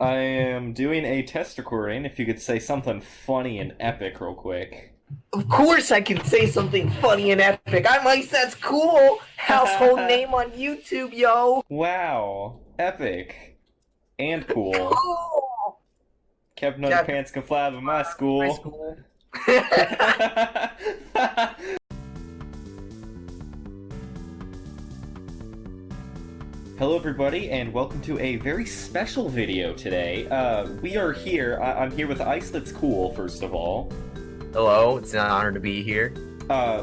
I am doing a test recording. If you could say something funny and epic real quick. Of course I can say something funny and epic. I'm IceThatsCool, household name on YouTube, yo. Wow. Epic. And cool. Cool. Captain Captain Underpants can fly in my My school. school. Hello everybody, and welcome to a very special video today. We are here, I'm here with IceThatsCool, first of all. Hello, it's an honor to be here.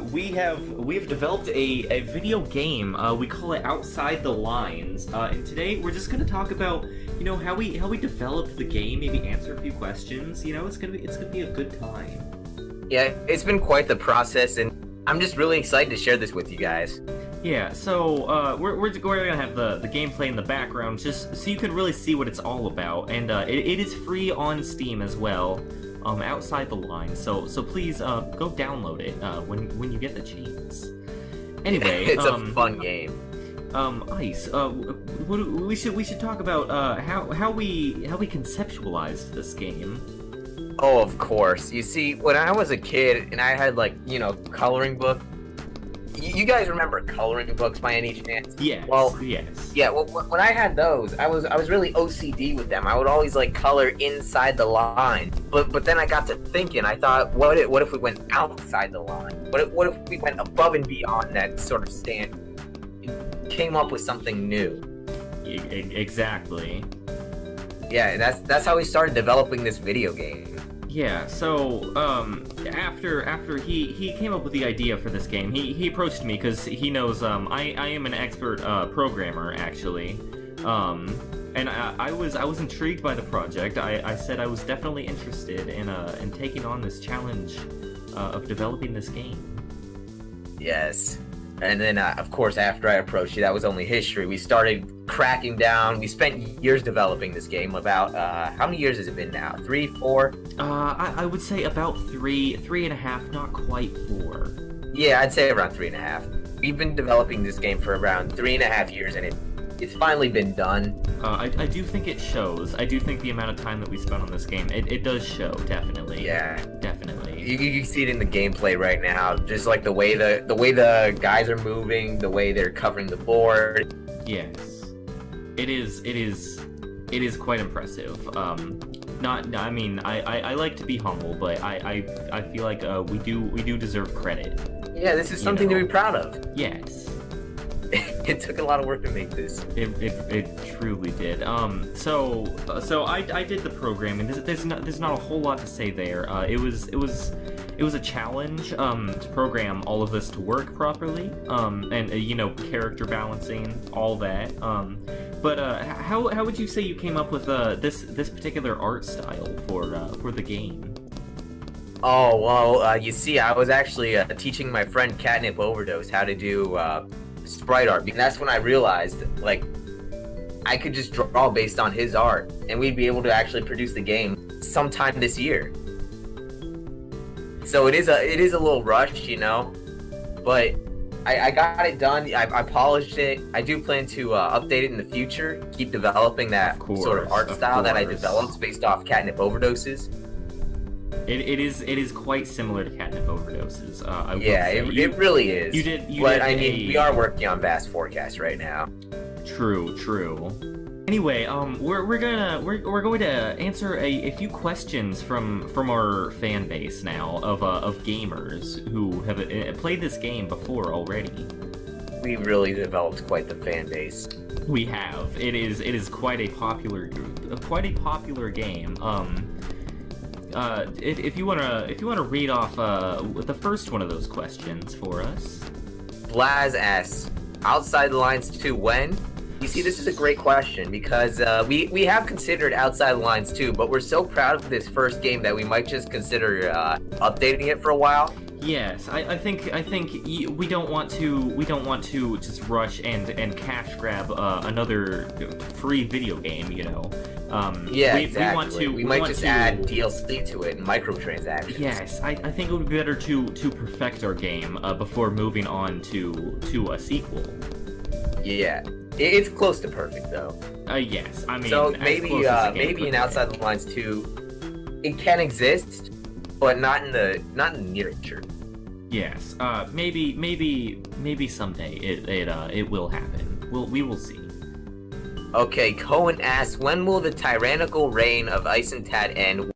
We've developed a video game. We call it Outside the Lines. And today we're just gonna talk about, how we developed the game, maybe answer a few questions. It's gonna be a good time. Yeah, it's been quite the process, and I'm just really excited to share this with you guys. Yeah, so we're gonna have the gameplay in the background, just so you can really see what it's all about, and it is free on Steam as well, Outside the Lines. So please go download it when you get the chance. Anyway, It's a fun game. Ice, we should talk about how we conceptualized this game. Oh, of course. You see, when I was a kid and I had coloring book. You guys remember coloring books by any chance? Yes. Well, yes. Yeah. Well, when I had those, I was really OCD with them. I would always color inside the line. But then I got to thinking. I thought, what if we went outside the line? What if we went above and beyond that sort of standard? And came up with something new. Exactly. Yeah, that's how we started developing this video game. Yeah, so, after he came up with the idea for this game, he approached me because he knows, I am an expert, programmer, actually, and I was intrigued by the project. I said I was definitely interested in taking on this challenge, of developing this game. Yes. And then, of course, after I approached you, that was only history. We started cracking down. We spent years developing this game. About, how many years has it been now? 3, 4? I would say about 3.5, not quite 4. Yeah, I'd say around 3.5. We've been developing this game for around 3.5 years, and it's finally been done. I do think it shows. I do think the amount of time that we spent on this game, it does show, definitely. Yeah. Definitely. You see it in the gameplay right now, just like the way the guys are moving, the way they're covering the board. Yes. It is quite impressive. I mean, I like to be humble, but I feel like we do deserve credit. Yeah, this is something to be proud of. Yes. It took a lot of work to make this. It truly did. So I did the programming. There's not a whole lot to say there. It was a challenge to program all of this to work properly. And character balancing, all that. But how would you say you came up with this particular art style for the game? Oh well, you see, I was actually teaching my friend Catnip Overdose how to do sprite art, because that's when I realized I could just draw based on his art, and we'd be able to actually produce the game sometime this year. So it is a little rushed, but I got it done. I polished it. I do plan to update it in the future, keep developing that sort of art style that I developed based off Catnip Overdoses. It is quite similar to Catnip Overdoses. It really is. We are working on Vast Forecast right now. True. Anyway, we're going to answer a few questions from our fan base now of gamers who have played this game before already. We really developed quite the fan base. We have. It is quite a popular game. If you wanna read off the first one of those questions for us. Blaz asks, Outside the Lines 2 when? You see, this is a great question because we have considered Outside the Lines 2, but we're so proud of this first game that we might just consider updating it for a while. Yes, I think we don't want to just rush and cash grab another free video game, Exactly. We might just add DLC to it and microtransactions. Yes, I think it would be better to perfect our game before moving on to a sequel. Yeah. It's close to perfect though. Yes. I mean, So as maybe close as the game maybe could in get. Outside the Lines 2, it can exist, but not in the near future. Yes. Maybe someday it will happen. We will see. Okay, Cohen asks, when will the tyrannical reign of Ice and Tat end?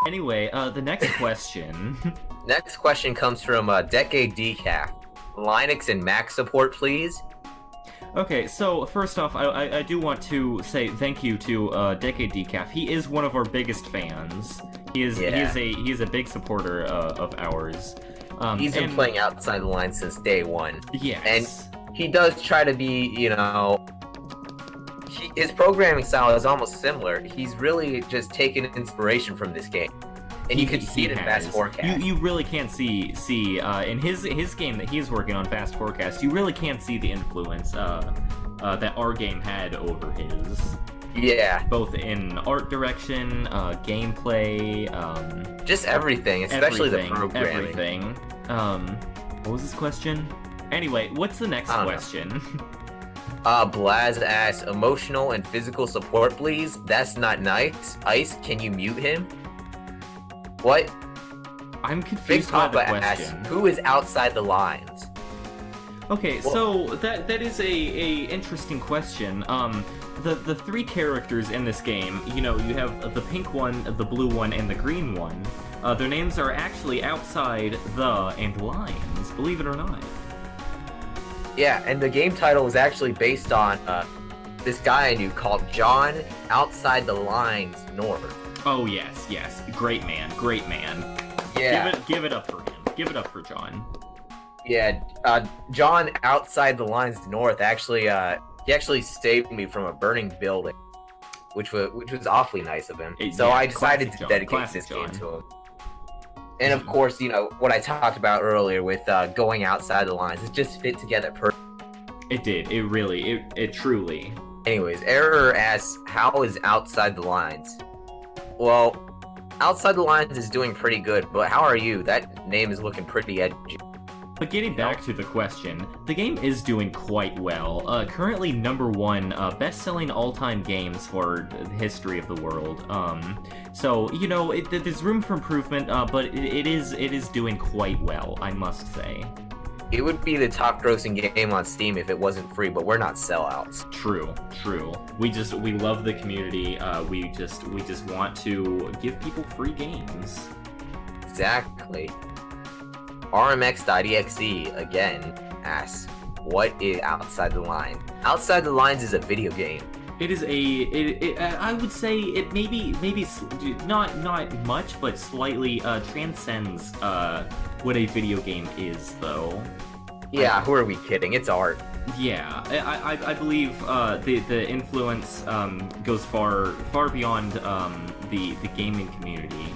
Anyway, the next question. Next question comes from DecadeDecaf. Linux and Mac support, please. Okay, so first off, I do want to say thank you to DecadeDecaf. He is one of our biggest fans. He is a big supporter of ours. He's been playing Outside the Lines since day one. Yes. And he does try to be, his programming style is almost similar. He's really just taken inspiration from this game. And you can see it in Fast Forecast. You really can't see in his game that he's working on, Fast Forecast, you really can't see the influence that our game had over his. Yeah. Both in art direction, gameplay, just everything, especially the programming. Everything. What was this question? Anyway, what's the next question? Blaz asks, emotional and physical support, please. That's not nice. Ice, can you mute him? What? I'm confused Big by Papa the question. asks, who is outside the lines? Okay, so that is a interesting question. The three characters in this game, you have the pink one, the blue one, and the green one. Their names are actually outside the and lines, believe it or not. Yeah, and the game title was actually based on this guy I knew called John Outside the Lines North. Oh yes, great man. Yeah. Give it up for him. Give it up for John. Yeah, John Outside the Lines North actually he actually saved me from a burning building, which was awfully nice of him. So I decided to dedicate this game to him. And of course, what I talked about earlier with going outside the lines, it just fit together perfectly. It did. It really. It truly. Anyways, Error asks, how is Outside the Lines? Well, Outside the Lines is doing pretty good, but how are you? That name is looking pretty edgy. But getting back to the question, the game is doing quite well. Currently #1 best-selling all-time games for the history of the world. So there's room for improvement, but it is doing quite well, I must say. It would be the top-grossing game on Steam if it wasn't free, but we're not sellouts. True. We love the community. We just want to give people free games. Exactly. RMX.exe again asks, what is Outside the Line? Outside the Lines is a video game. It is I would say it maybe not much, but slightly transcends what a video game is, though. Yeah, who are we kidding? It's art. Yeah, I believe the influence goes far beyond the gaming community.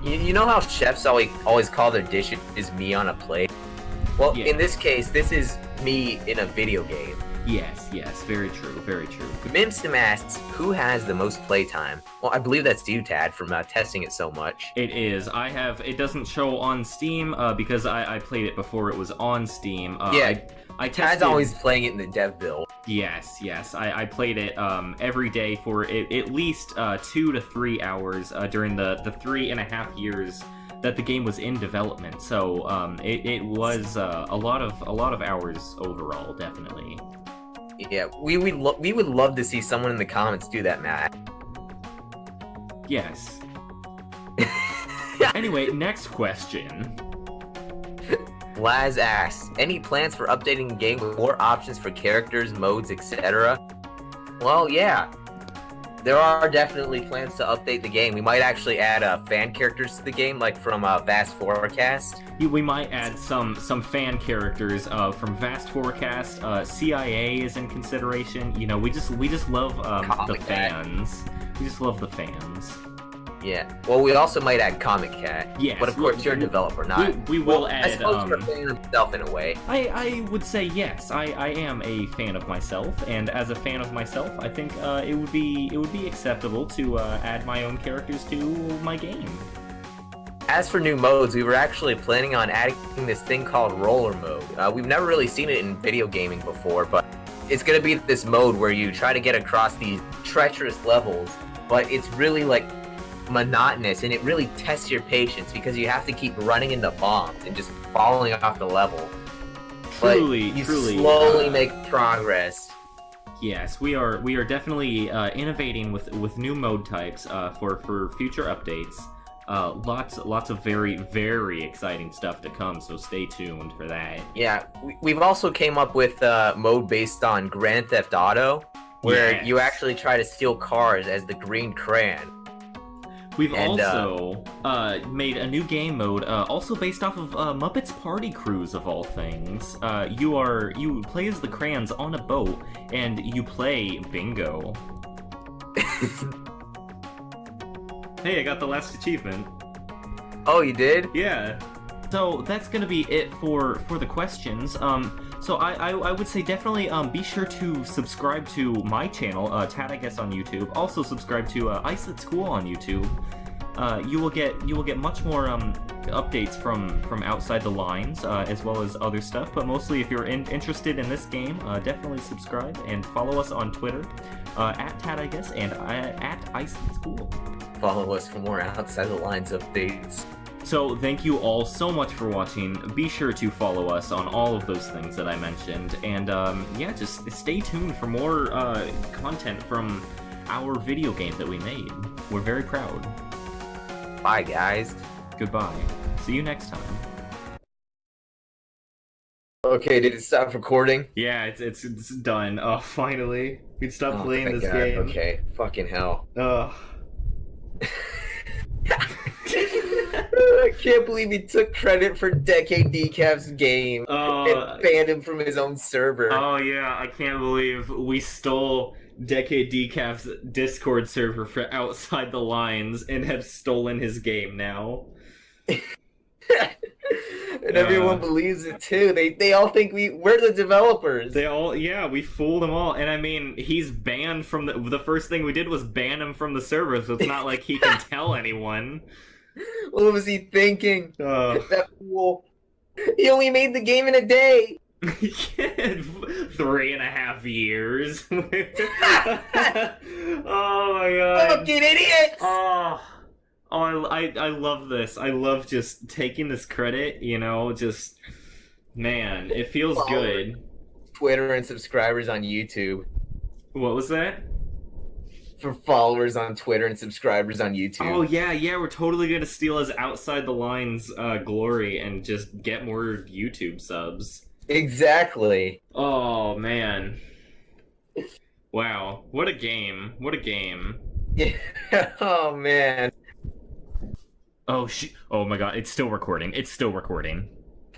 You know how chefs always call their dishes me on a plate? Well, yeah. In this case, this is me in a video game. Yes, very true. Mimsim asks, who has the most playtime? Well, I believe that's you, Tad, from testing it so much. It is. It doesn't show on Steam because I played it before it was on Steam. I tested... Tad's always playing it in the dev build. Yes. I played it every day for at least 2 to 3 hours during the 3.5 years that the game was in development. So it was a lot of hours overall, definitely. Yeah, we would love to see someone in the comments do that, Matt. Yes. Anyway, next question. Laz asks, any plans for updating the game with more options for characters, modes, etc.? Well, yeah. There are definitely plans to update the game. We might actually add fan characters to the game, like from Vast Forecast. We might add some fan characters from Vast Forecast. CIA is in consideration. We just love the fans. We just love the fans. Yeah. Well, we also might add Comic Cat. Yes. But of course, you're a developer, not. We will add. I suppose you're a fan of yourself in a way. I would say yes. I am a fan of myself, and as a fan of myself, I think it would be acceptable to add my own characters to my game. As for new modes, we were actually planning on adding this thing called roller mode. We've never really seen it in video gaming before, but it's gonna be this mode where you try to get across these treacherous levels, but it's really like monotonous, and it really tests your patience because you have to keep running into bombs and just falling off the level. Truly, but you truly, slowly make progress. Yes, we are definitely innovating with new mode types for future updates. Lots of very, very exciting stuff to come, so stay tuned for that. Yeah, we've also came up with a mode based on Grand Theft Auto, where you actually try to steal cars as the Green Crayon. We've also made a new game mode, also based off of Muppets Party Cruise, of all things. You play as the crayons on a boat, and you play bingo. Hey, I got the last achievement. Oh, you did? Yeah. So that's gonna be it for the questions. So I would say definitely be sure to subscribe to my channel, Tad I Guess on YouTube. Also subscribe to IceThatsCool on YouTube. You will get much more updates from outside the lines, as well as other stuff. But mostly, if you're interested in this game, definitely subscribe and follow us on Twitter at Tad I Guess and at IceThatsCool. Follow us for more outside the lines updates. So thank you all so much for watching. Be sure to follow us on all of those things that I mentioned, and yeah, just stay tuned for more content from our video game that we made. We're very proud. Bye, guys. Goodbye. See you next time. Okay, did it stop recording? Yeah, it's done. Oh, finally. We can stop playing this game. Okay, fucking hell. Ugh. I can't believe he took credit for DecadeDecaf's game and banned him from his own server. Oh yeah, I can't believe we stole DecadeDecaf's Discord server for Outside the Lines and have stolen his game now. And everyone believes it too. They all think we're the developers. We fooled them all. And I mean, he's banned from the first thing we did was ban him from the server, so it's not like he can tell anyone. What was he thinking? That fool. He only made the game in a day. 3.5 years. Oh my god. Fucking idiots! I love this. I love just taking this credit, you know, just, man, it feels good. Twitter and subscribers on YouTube. What was that? For followers on Twitter and subscribers on YouTube. Oh, yeah, we're totally gonna steal his Outside the Lines glory and just get more YouTube subs. Exactly. Oh, man. Wow, what a game. What a game. Yeah. Oh, man. Oh, oh my god, it's still recording. It's still recording.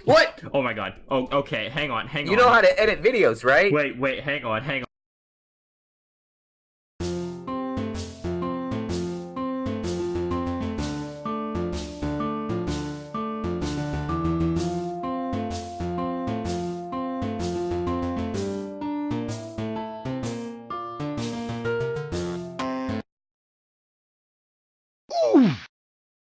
What? Oh my god. Oh, okay, hang on. You know how to edit videos, right? Wait, hang on.